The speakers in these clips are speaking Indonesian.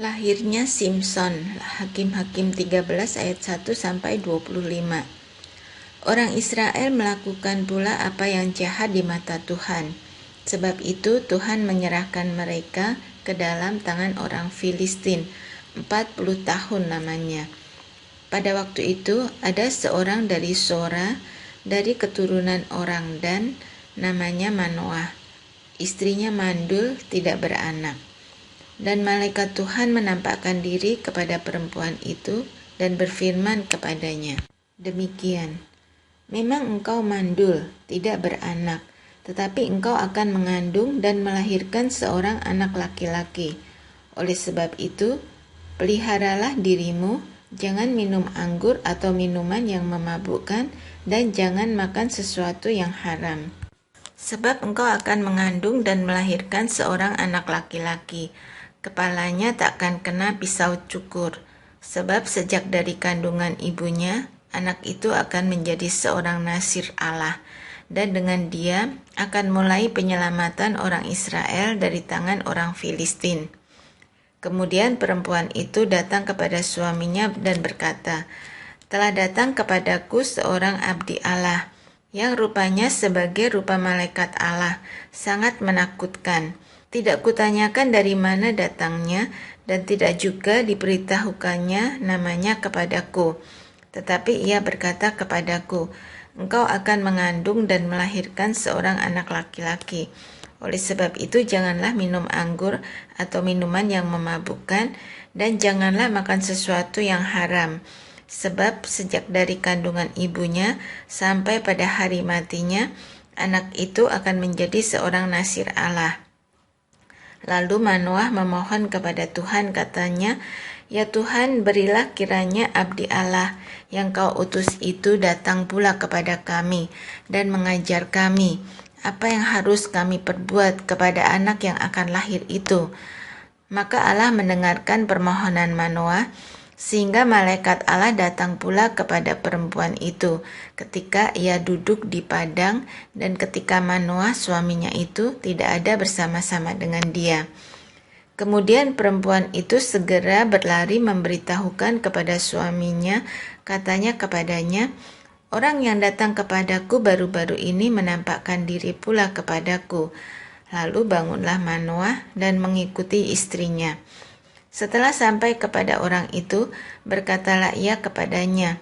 Lahirnya Simson, Hakim-Hakim 13 ayat 1-25. Orang Israel melakukan pula apa yang jahat di mata Tuhan. Sebab itu Tuhan menyerahkan mereka ke dalam tangan orang Filistin, 40 tahun lamanya. Pada waktu itu ada seorang dari Sora, dari keturunan orang Dan, namanya Manoah. Istrinya mandul, tidak beranak. Dan malaikat Tuhan menampakkan diri kepada perempuan itu dan berfirman kepadanya, "Demikian, memang engkau mandul, tidak beranak, tetapi engkau akan mengandung dan melahirkan seorang anak laki-laki. Oleh sebab itu, peliharalah dirimu, jangan minum anggur atau minuman yang memabukkan, dan jangan makan sesuatu yang haram. Sebab engkau akan mengandung dan melahirkan seorang anak laki-laki. Kepalanya takkan kena pisau cukur, sebab sejak dari kandungan ibunya, anak itu akan menjadi seorang nasir Allah, dan dengan dia akan mulai penyelamatan orang Israel dari tangan orang Filistin." Kemudian perempuan itu datang kepada suaminya dan berkata, "Telah datang kepadaku seorang abdi Allah, yang rupanya sebagai rupa malaikat Allah, sangat menakutkan. Tidak kutanyakan dari mana datangnya, dan tidak juga diberitahukannya namanya kepadaku. Tetapi ia berkata kepadaku, engkau akan mengandung dan melahirkan seorang anak laki-laki. Oleh sebab itu janganlah minum anggur atau minuman yang memabukkan, dan janganlah makan sesuatu yang haram. Sebab sejak dari kandungan ibunya sampai pada hari matinya, anak itu akan menjadi seorang nasir Allah." Lalu Manoah memohon kepada Tuhan, katanya, "Ya Tuhan, berilah kiranya abdi Allah yang kau utus itu datang pula kepada kami dan mengajar kami apa yang harus kami perbuat kepada anak yang akan lahir itu." Maka Allah mendengarkan permohonan Manoah, sehingga malaikat Allah datang pula kepada perempuan itu ketika ia duduk di padang dan ketika Manoah suaminya itu tidak ada bersama-sama dengan dia. Kemudian perempuan itu segera berlari memberitahukan kepada suaminya, katanya kepadanya, "Orang yang datang kepadaku baru-baru ini menampakkan diri pula kepadaku." Lalu bangunlah Manoah dan mengikuti istrinya. Setelah sampai kepada orang itu, berkatalah ia kepadanya,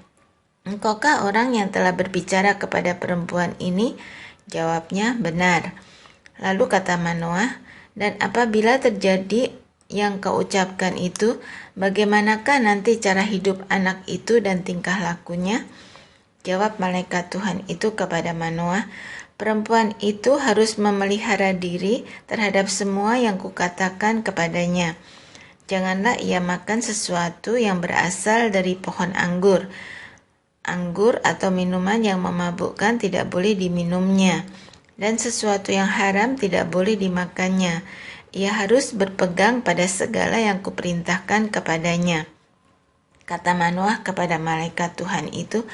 "Engkaukah orang yang telah berbicara kepada perempuan ini?" Jawabnya, "Benar." Lalu kata Manoah, "Dan apabila terjadi yang kau ucapkan itu, bagaimanakah nanti cara hidup anak itu dan tingkah lakunya?" Jawab malaikat Tuhan itu kepada Manoah, "Perempuan itu harus memelihara diri terhadap semua yang kukatakan kepadanya. Janganlah ia makan sesuatu yang berasal dari pohon anggur. Anggur atau minuman yang memabukkan tidak boleh diminumnya, dan sesuatu yang haram tidak boleh dimakannya. Ia harus berpegang pada segala yang kuperintahkan kepadanya." Kata Manoah kepada malaikat Tuhan itu,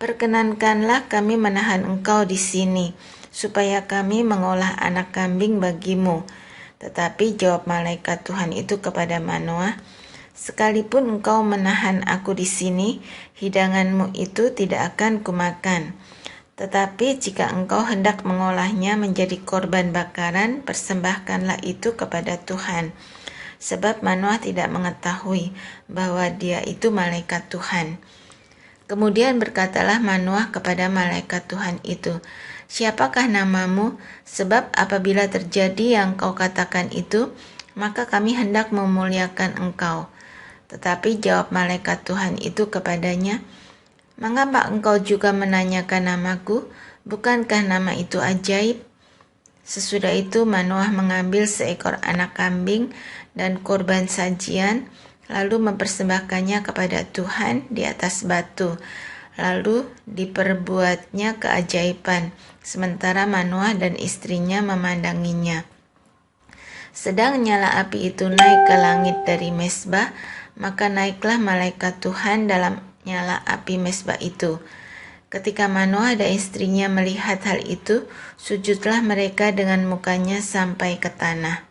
"Perkenankanlah kami menahan engkau di sini, supaya kami mengolah anak kambing bagimu." Tetapi jawab malaikat Tuhan itu kepada Manoah, "Sekalipun engkau menahan aku di sini, hidanganmu itu tidak akan kumakan. Tetapi jika engkau hendak mengolahnya menjadi korban bakaran, persembahkanlah itu kepada Tuhan." Sebab Manoah tidak mengetahui bahwa dia itu malaikat Tuhan. Kemudian berkatalah Manoah kepada malaikat Tuhan itu, "Siapakah namamu? Sebab apabila terjadi yang kau katakan itu, maka kami hendak memuliakan engkau." Tetapi jawab malaikat Tuhan itu kepadanya, "Mengapa engkau juga menanyakan namaku? Bukankah nama itu ajaib?" Sesudah itu Manoah mengambil seekor anak kambing dan korban sajian, lalu mempersembahkannya kepada Tuhan di atas batu. Lalu diperbuatnya keajaiban, sementara Manoah dan istrinya memandanginya. Sedang nyala api itu naik ke langit dari mezbah, maka naiklah malaikat Tuhan dalam nyala api mezbah itu. Ketika Manoah dan istrinya melihat hal itu, sujudlah mereka dengan mukanya sampai ke tanah.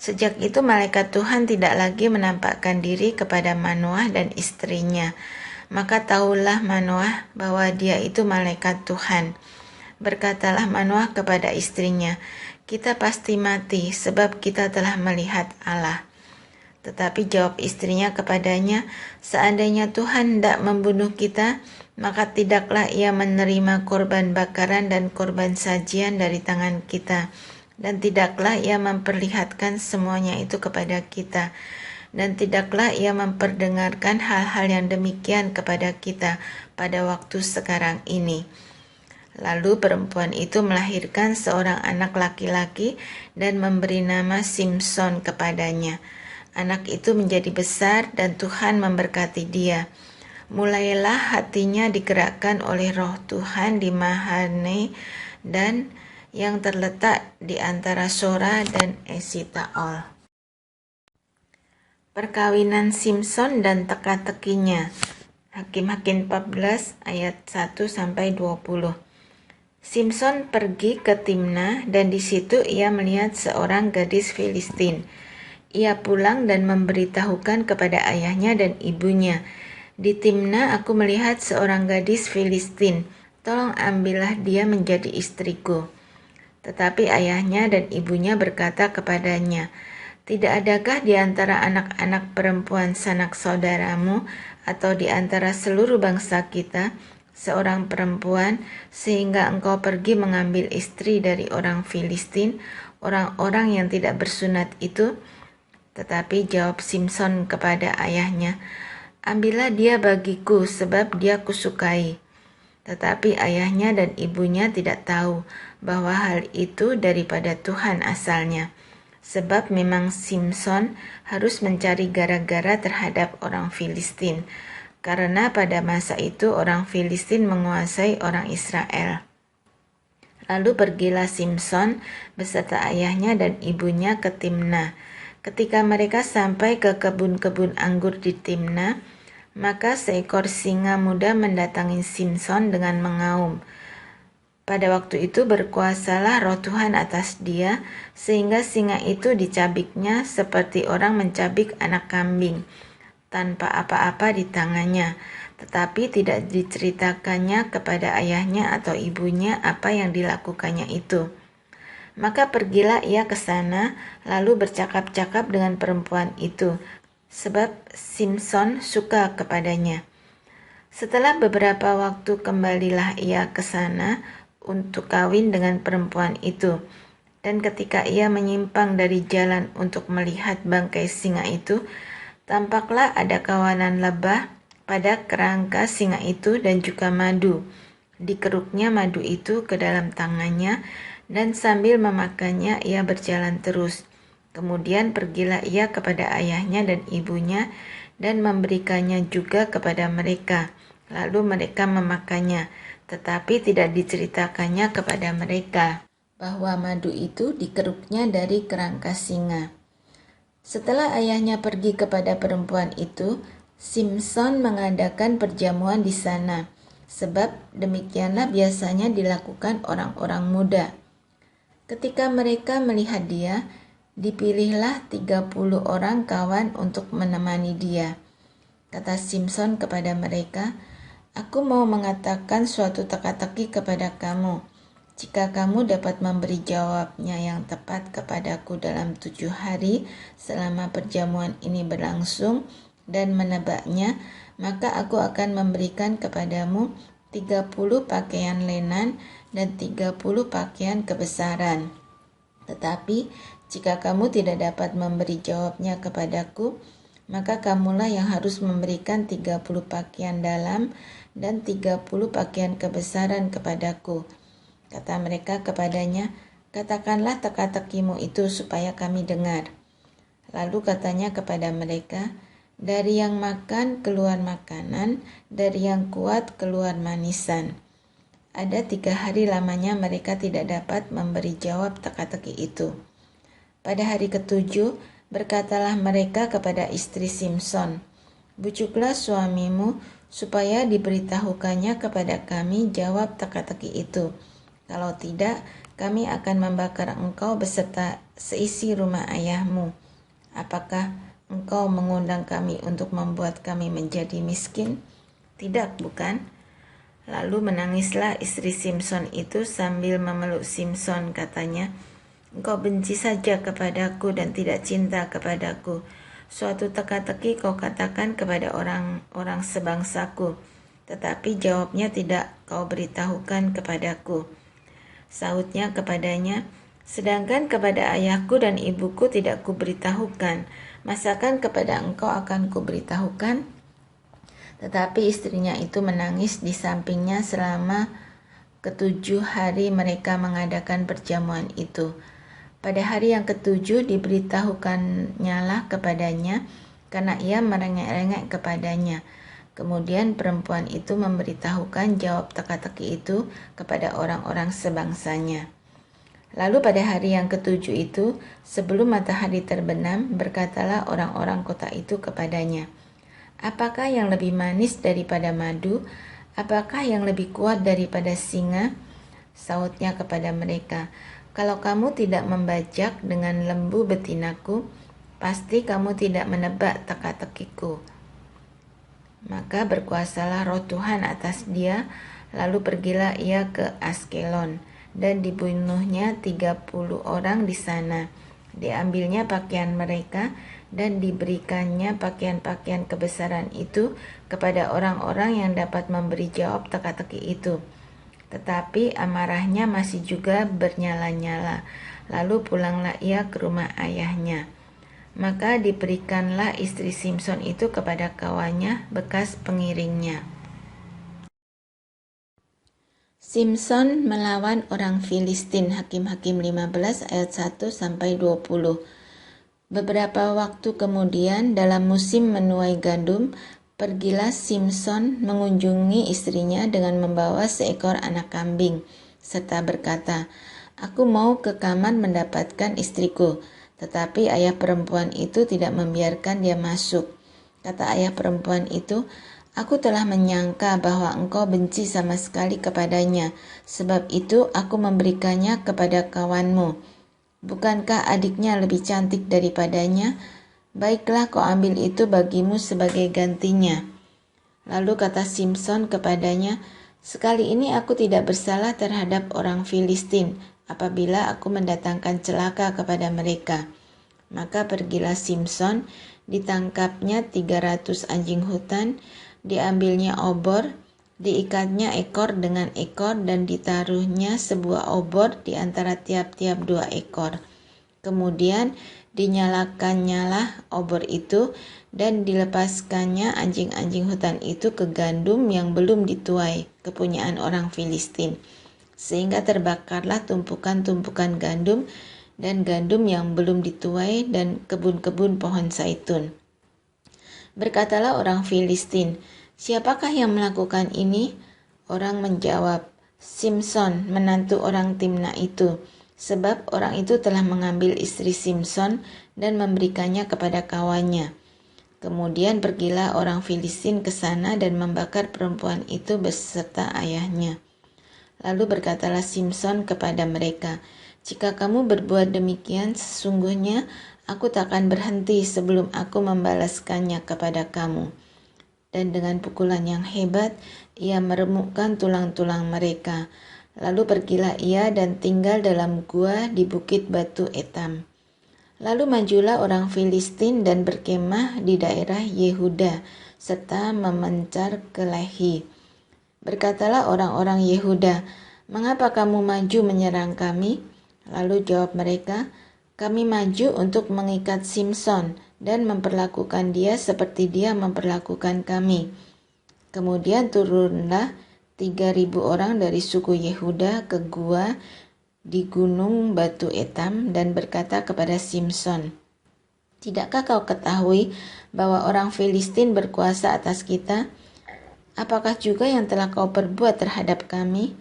Sejak itu malaikat Tuhan tidak lagi menampakkan diri kepada Manoah dan istrinya. Maka tahulah Manoah bahwa dia itu malaikat Tuhan. Berkatalah Manoah kepada istrinya, "Kita pasti mati sebab kita telah melihat Allah." Tetapi jawab istrinya kepadanya, "Seandainya Tuhan hendak membunuh kita, maka tidaklah ia menerima korban bakaran dan korban sajian dari tangan kita, dan tidaklah ia memperlihatkan semuanya itu kepada kita, dan tidaklah ia memperdengarkan hal-hal yang demikian kepada kita pada waktu sekarang ini." Lalu perempuan itu melahirkan seorang anak laki-laki dan memberi nama Simson kepadanya. Anak itu menjadi besar dan Tuhan memberkati dia. Mulailah hatinya digerakkan oleh Roh Tuhan di Mahane dan yang terletak di antara Sora dan Esitaol. Perkawinan Simson dan teka-tekinya. Hakim-Hakim 14 ayat 1-20. Simson pergi ke Timna dan di situ ia melihat seorang gadis Filistin. Ia pulang dan memberitahukan kepada ayahnya dan ibunya, "Di Timna aku melihat seorang gadis Filistin. Tolong ambillah dia menjadi istriku." Tetapi ayahnya dan ibunya berkata kepadanya, "Tidak adakah di antara anak-anak perempuan sanak saudaramu atau di antara seluruh bangsa kita seorang perempuan sehingga engkau pergi mengambil istri dari orang Filistin, orang-orang yang tidak bersunat itu?" Tetapi jawab Simson kepada ayahnya, "Ambillah dia bagiku sebab dia kusukai." Tetapi ayahnya dan ibunya tidak tahu bahwa hal itu daripada Tuhan asalnya, sebab memang Simson harus mencari gara-gara terhadap orang Filistin, karena pada masa itu orang Filistin menguasai orang Israel. Lalu pergilah Simson beserta ayahnya dan ibunya ke Timna. Ketika mereka sampai ke kebun-kebun anggur di Timna, maka seekor singa muda mendatangi Simson dengan mengaum. Pada waktu itu berkuasalah Roh Tuhan atas dia, sehingga singa itu dicabiknya seperti orang mencabik anak kambing, tanpa apa-apa di tangannya, tetapi tidak diceritakannya kepada ayahnya atau ibunya apa yang dilakukannya itu. Maka pergilah ia ke sana, lalu bercakap-cakap dengan perempuan itu, sebab Simson suka kepadanya. Setelah beberapa waktu kembalilah ia ke sana untuk kawin dengan perempuan itu. Dan ketika ia menyimpang dari jalan untuk melihat bangkai singa itu, tampaklah ada kawanan lebah pada kerangka singa itu dan juga madu. Dikeruknya madu itu ke dalam tangannya, dan sambil memakannya ia berjalan terus. Kemudian pergilah ia kepada ayahnya dan ibunya dan memberikannya juga kepada mereka. Lalu mereka memakannya, tetapi tidak diceritakannya kepada mereka bahwa madu itu dikeruknya dari kerangka singa. Setelah ayahnya pergi kepada perempuan itu, Simson mengadakan perjamuan di sana, sebab demikianlah biasanya dilakukan orang-orang muda. Ketika mereka melihat dia, dipilihlah 30 orang kawan untuk menemani dia. Kata Simson kepada mereka, "Aku mau mengatakan suatu teka-teki kepada kamu. Jika kamu dapat memberi jawabnya yang tepat kepadaku dalam 7 hari selama perjamuan ini berlangsung dan menebaknya, maka aku akan memberikan kepadamu 30 pakaian lenan dan 30 pakaian kebesaran. Tetapi jika kamu tidak dapat memberi jawabnya kepadaku, maka kamulah yang harus memberikan 30 pakaian dalam dan 30 pakaian kebesaran kepadaku." Kata mereka kepadanya, "Katakanlah teka-tekimu itu supaya kami dengar." Lalu katanya kepada mereka, "Dari yang makan keluar makanan, dari yang kuat keluar manisan." Ada 3 hari lamanya mereka tidak dapat memberi jawab teka-teki itu. Pada hari ke-7, berkatalah mereka kepada istri Simson, "Bujuklah suamimu supaya diberitahukannya kepada kami jawab teka-teki itu. Kalau tidak, kami akan membakar engkau beserta seisi rumah ayahmu. Apakah engkau mengundang kami untuk membuat kami menjadi miskin? Tidak, bukan? Lalu menangislah istri Simson itu sambil memeluk Simson, katanya, engkau benci saja kepadaku dan tidak cinta kepadaku. Suatu teka-teki kau katakan kepada orang-orang sebangsaku, tetapi jawabnya tidak kau beritahukan kepadaku. Sahutnya kepadanya, sedangkan kepada ayahku dan ibuku tidak kuberitahukan, masakan kepada engkau akan kuberitahukan? Tetapi istrinya itu menangis di sampingnya selama ke-7 hari mereka mengadakan perjamuan itu. Pada hari yang ke-7 diberitahukannya kepadanya, karena ia merengek-rengek kepadanya. Kemudian perempuan itu memberitahukan jawab teka-teki itu kepada orang-orang sebangsanya. Lalu pada hari yang ke-7 itu, sebelum matahari terbenam, berkatalah orang-orang kota itu kepadanya, apakah yang lebih manis daripada madu? Apakah yang lebih kuat daripada singa? Sautnya kepada mereka, kalau kamu tidak membajak dengan lembu betinaku, pasti kamu tidak menebak teka-tekiku. Maka berkuasalah roh Tuhan atas dia, lalu pergilah ia ke Askelon, dan dibunuhnya 30 orang di sana. Diambilnya pakaian mereka, dan diberikannya pakaian-pakaian kebesaran itu kepada orang-orang yang dapat memberi jawab teka-teki itu. Tetapi amarahnya masih juga bernyala-nyala. Lalu pulanglah ia ke rumah ayahnya. Maka diberikanlah istri Simson itu kepada kawannya bekas pengiringnya. Simson melawan orang Filistin. Hakim-Hakim 15 ayat 1-20. Beberapa waktu kemudian, dalam musim menuai gandum, pergilah Simson mengunjungi istrinya dengan membawa seekor anak kambing, serta berkata, aku mau ke kamar mendapatkan istriku. Tetapi ayah perempuan itu tidak membiarkan dia masuk. Kata ayah perempuan itu, aku telah menyangka bahwa engkau benci sama sekali kepadanya, sebab itu aku memberikannya kepada kawanmu. Bukankah adiknya lebih cantik daripadanya? Baiklah, kau ambil itu bagimu sebagai gantinya. Lalu kata Simson kepadanya, sekali ini aku tidak bersalah terhadap orang Filistin apabila aku mendatangkan celaka kepada mereka. Maka pergilah Simson, ditangkapnya 300 anjing hutan, diambilnya obor, diikatnya ekor dengan ekor dan ditaruhnya sebuah obor di antara tiap-tiap 2 ekor. Kemudian dinyalakannya obor itu dan dilepaskannya anjing-anjing hutan itu ke gandum yang belum dituai, kepunyaan orang Filistin. Sehingga terbakarlah tumpukan-tumpukan gandum dan gandum yang belum dituai dan kebun-kebun pohon zaitun. Berkatalah orang Filistin, siapakah yang melakukan ini? Orang menjawab, Simson, menantu orang Timna itu, sebab orang itu telah mengambil istri Simson dan memberikannya kepada kawannya. Kemudian pergilah orang Filistin ke sana dan membakar perempuan itu beserta ayahnya. Lalu berkatalah Simson kepada mereka, jika kamu berbuat demikian, sesungguhnya aku takkan berhenti sebelum aku membalaskannya kepada kamu. Dan dengan pukulan yang hebat, ia meremukkan tulang-tulang mereka. Lalu pergilah ia dan tinggal dalam gua di bukit batu Etam. Lalu majulah orang Filistin dan berkemah di daerah Yehuda, serta memencar ke Lehi. Berkatalah orang-orang Yehuda, mengapa kamu maju menyerang kami? Lalu jawab mereka, kami maju untuk mengikat Simson dan memperlakukan dia seperti dia memperlakukan kami. Kemudian turunlah 3.000 orang dari suku Yehuda ke gua di gunung batu Etam dan berkata kepada Simson, tidakkah kau ketahui bahwa orang Filistin berkuasa atas kita? Apakah juga yang telah kau perbuat terhadap kami?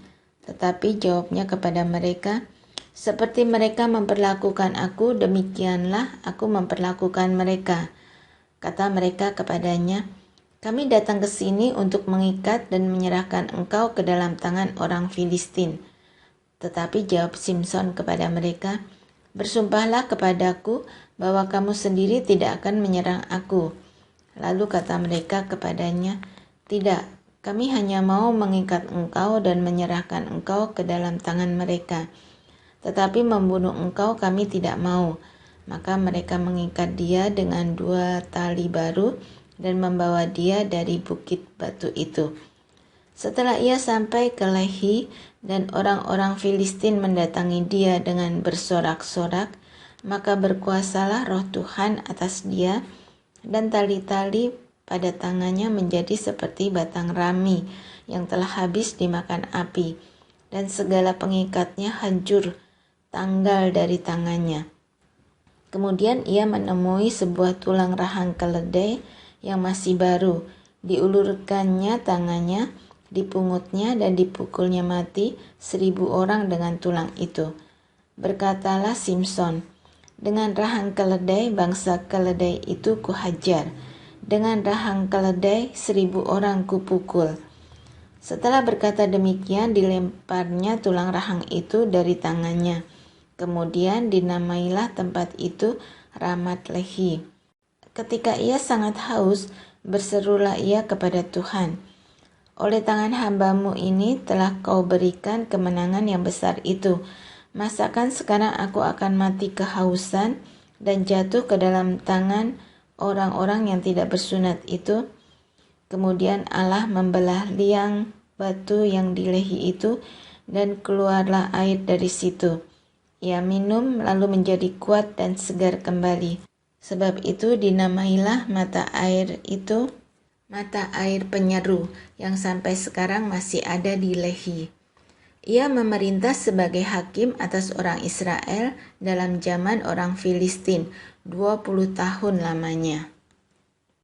Tetapi jawabnya kepada mereka, seperti mereka memperlakukan aku, demikianlah aku memperlakukan mereka. Kata mereka kepadanya, kami datang ke sini untuk mengikat dan menyerahkan engkau ke dalam tangan orang Filistin. Tetapi jawab Simson kepada mereka, "Bersumpahlah kepadaku bahwa kamu sendiri tidak akan menyerang aku." Lalu kata mereka kepadanya, "Tidak, kami hanya mau mengikat engkau dan menyerahkan engkau ke dalam tangan mereka. Tetapi membunuh engkau kami tidak mau." Maka mereka mengikat dia dengan 2 tali baru dan membawa dia dari bukit batu itu. Setelah ia sampai ke Lehi dan orang-orang Filistin mendatangi dia dengan bersorak-sorak, maka berkuasalah roh Tuhan atas dia, dan tali-tali pada tangannya menjadi seperti batang rami yang telah habis dimakan api, dan segala pengikatnya hancur, tanggal dari tangannya. Kemudian ia menemui sebuah tulang rahang keledai yang masih baru, diulurkannya tangannya, dipungutnya dan dipukulnya mati 1.000 orang dengan tulang itu. Berkatalah Simson, "Dengan rahang keledai bangsa keledai itu kuhajar, dengan rahang keledai 1.000 orang kupukul." Setelah berkata demikian, dilemparnya tulang rahang itu dari tangannya. Kemudian dinamailah tempat itu Ramat Lehi. Ketika ia sangat haus, berserulah ia kepada Tuhan, "Oleh tangan hambamu ini telah kau berikan kemenangan yang besar itu. Masakan sekarang aku akan mati kehausan dan jatuh ke dalam tangan orang-orang yang tidak bersunat itu?" Kemudian Allah membelah liang batu yang di Lehi itu, dan keluarlah air dari situ. Ia minum lalu menjadi kuat dan segar kembali. Sebab itu dinamailah mata air itu mata air penyeru, yang sampai sekarang masih ada di Lehi. Ia memerintah sebagai hakim atas orang Israel dalam zaman orang Filistin 20 tahun lamanya.